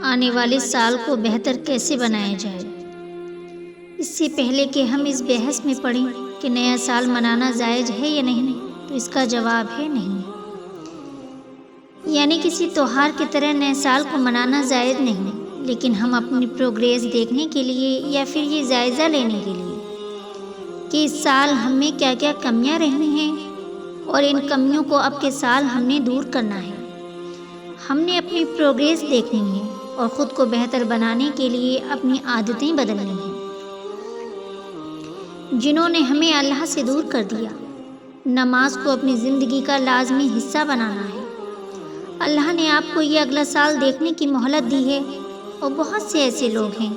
آنے والے سال کو بہتر کیسے بنایا جائے۔ اس سے پہلے کہ ہم اس بحث میں پڑیں کہ نیا سال منانا جائز ہے یا نہیں، تو اس کا جواب ہے نہیں۔ یعنی کسی تہوار کی طرح نئے سال کو منانا جائز نہیں، لیکن ہم اپنی پروگریس دیکھنے کے لیے یا پھر یہ جائزہ لینے کے لیے کہ اس سال ہم میں کیا کیا کمیاں رہی ہیں اور ان کمیوں کو اب کے سال ہم نے دور کرنا ہے۔ ہم نے اپنی پروگریس دیکھنی ہے اور خود کو بہتر بنانے کے لیے اپنی عادتیں بدلنی ہیں جنہوں نے ہمیں اللہ سے دور کر دیا۔ نماز کو اپنی زندگی کا لازمی حصہ بنانا ہے۔ اللہ نے آپ کو یہ اگلا سال دیکھنے کی مہلت دی ہے، اور بہت سے ایسے لوگ ہیں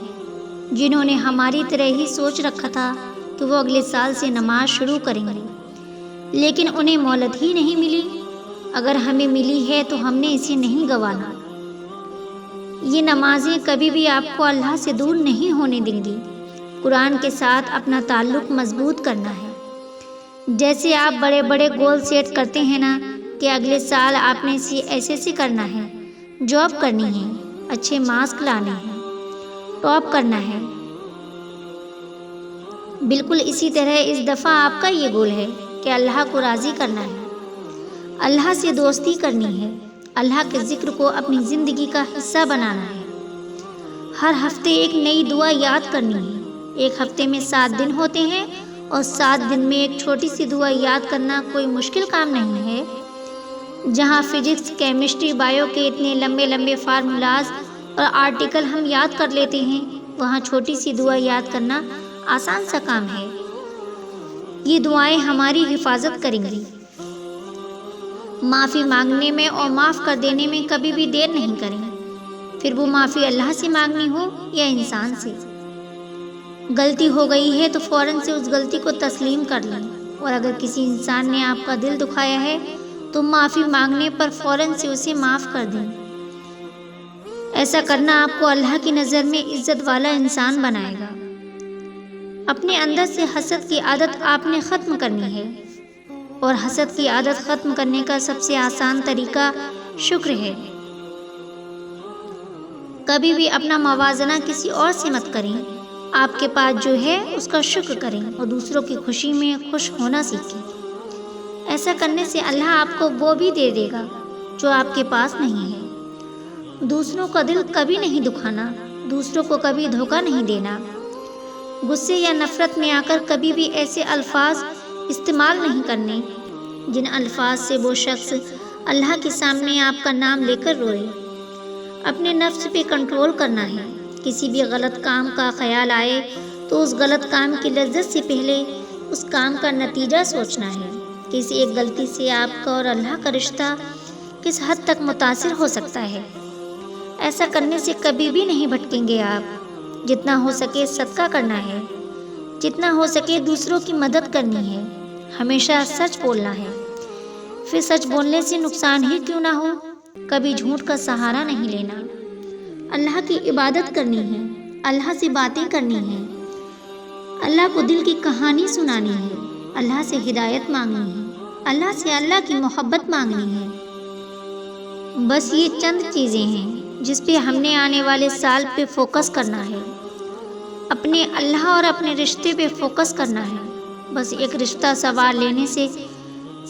جنہوں نے ہماری طرح ہی سوچ رکھا تھا کہ وہ اگلے سال سے نماز شروع کریں گے، لیکن انہیں مہلت ہی نہیں ملی۔ اگر ہمیں ملی ہے تو ہم نے اسے نہیں گنوانا۔ یہ نمازیں کبھی بھی آپ کو اللہ سے دور نہیں ہونے دیں گی۔ قرآن کے ساتھ اپنا تعلق مضبوط کرنا ہے۔ جیسے آپ بڑے بڑے گول سیٹ کرتے ہیں نا کہ اگلے سال آپ نے ایسے کرنا ہے، جاب کرنی ہے، اچھے مارکس لانے ہیں، ٹاپ کرنا ہے۔ بالکل اسی طرح اس دفعہ آپ کا یہ گول ہے کہ اللہ کو راضی کرنا ہے، اللہ سے دوستی کرنی ہے، اللہ کے ذکر کو اپنی زندگی کا حصہ بنانا ہے۔ ہر ہفتے ایک نئی دعا یاد کرنی ہے۔ ایک ہفتے میں 7 دن ہوتے ہیں اور 7 دن میں ایک چھوٹی سی دعا یاد کرنا کوئی مشکل کام نہیں ہے۔ جہاں فزکس، کیمسٹری، بائیو کے اتنے لمبے لمبے فارمولاز اور آرٹیکل ہم یاد کر لیتے ہیں، وہاں چھوٹی سی دعا یاد کرنا آسان سا کام ہے۔ یہ دعائیں ہماری حفاظت کریں گی۔ معافی مانگنے میں اور معاف کر دینے میں کبھی بھی دیر نہیں کریں، پھر وہ معافی اللہ سے مانگنی ہو یا انسان سے۔ غلطی ہو گئی ہے تو فوراً سے اس غلطی کو تسلیم کر لیں، اور اگر کسی انسان نے آپ کا دل دکھایا ہے تو معافی مانگنے پر فوراً سے اسے معاف کر دیں۔ ایسا کرنا آپ کو اللہ کی نظر میں عزت والا انسان بنائے گا۔ اپنے اندر سے حسد کی عادت آپ نے ختم کرنی ہے، اور حسد کی عادت ختم کرنے کا سب سے آسان طریقہ شکر ہے۔ کبھی بھی اپنا موازنہ کسی اور سے مت کریں۔ آپ کے پاس جو ہے اس کا شکر کریں اور دوسروں کی خوشی میں خوش ہونا سیکھیں۔ ایسا کرنے سے اللہ آپ کو وہ بھی دے دے گا جو آپ کے پاس نہیں ہے۔ دوسروں کا دل کبھی نہیں دکھانا، دوسروں کو کبھی دھوکہ نہیں دینا۔ غصے یا نفرت میں آ کر کبھی بھی ایسے الفاظ استعمال نہیں کرنے جن الفاظ سے وہ شخص اللہ کے سامنے آپ کا نام لے کر روئے۔ اپنے نفس پہ کنٹرول کرنا ہے۔ کسی بھی غلط کام کا خیال آئے تو اس غلط کام کی لذت سے پہلے اس کام کا نتیجہ سوچنا ہے۔ کسی ایک غلطی سے آپ کا اور اللہ کا رشتہ کس حد تک متاثر ہو سکتا ہے۔ ایسا کرنے سے کبھی بھی نہیں بھٹکیں گے آپ۔ جتنا ہو سکے صدقہ کرنا ہے، جتنا ہو سکے دوسروں کی مدد کرنی ہے، ہمیشہ سچ بولنا ہے۔ پھر سچ بولنے سے نقصان ہی کیوں نہ ہو، کبھی جھوٹ کا سہارا نہیں لینا۔ اللہ کی عبادت کرنی ہے، اللہ سے باتیں کرنی ہیں، اللہ کو دل کی کہانی سنانی ہے، اللہ سے ہدایت مانگنی ہے، اللہ سے اللہ کی محبت مانگنی ہے۔ بس یہ چند چیزیں ہیں جس پہ ہم نے آنے والے سال پہ فوکس کرنا ہے۔ اپنے اللہ اور اپنے رشتے پہ فوکس کرنا ہے۔ بس ایک رشتہ سنوار لینے سے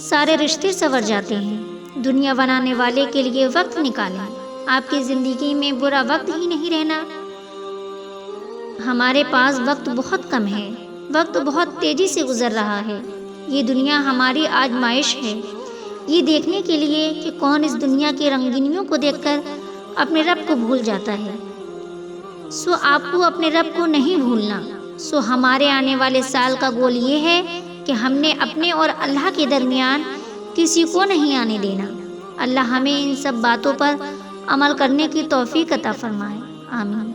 سارے رشتے سنور جاتے ہیں۔ دنیا بنانے والے کے لیے وقت نکالیں۔ آپ کی زندگی میں برا وقت ہی نہیں رہنا۔ ہمارے پاس وقت بہت کم ہے، وقت بہت تیزی سے گزر رہا ہے۔ یہ دنیا ہماری آزمائش ہے، یہ دیکھنے کے لیے کہ کون اس دنیا کی رنگینیوں کو دیکھ کر اپنے رب کو بھول جاتا ہے۔ سو آپ کو اپنے رب کو نہیں بھولنا۔ سو ہمارے آنے والے سال کا گول یہ ہے کہ ہم نے اپنے اور اللہ کے درمیان کسی کو نہیں آنے دینا۔ اللہ ہمیں ان سب باتوں پر عمل کرنے کی توفیق عطا فرمائے۔ آمین۔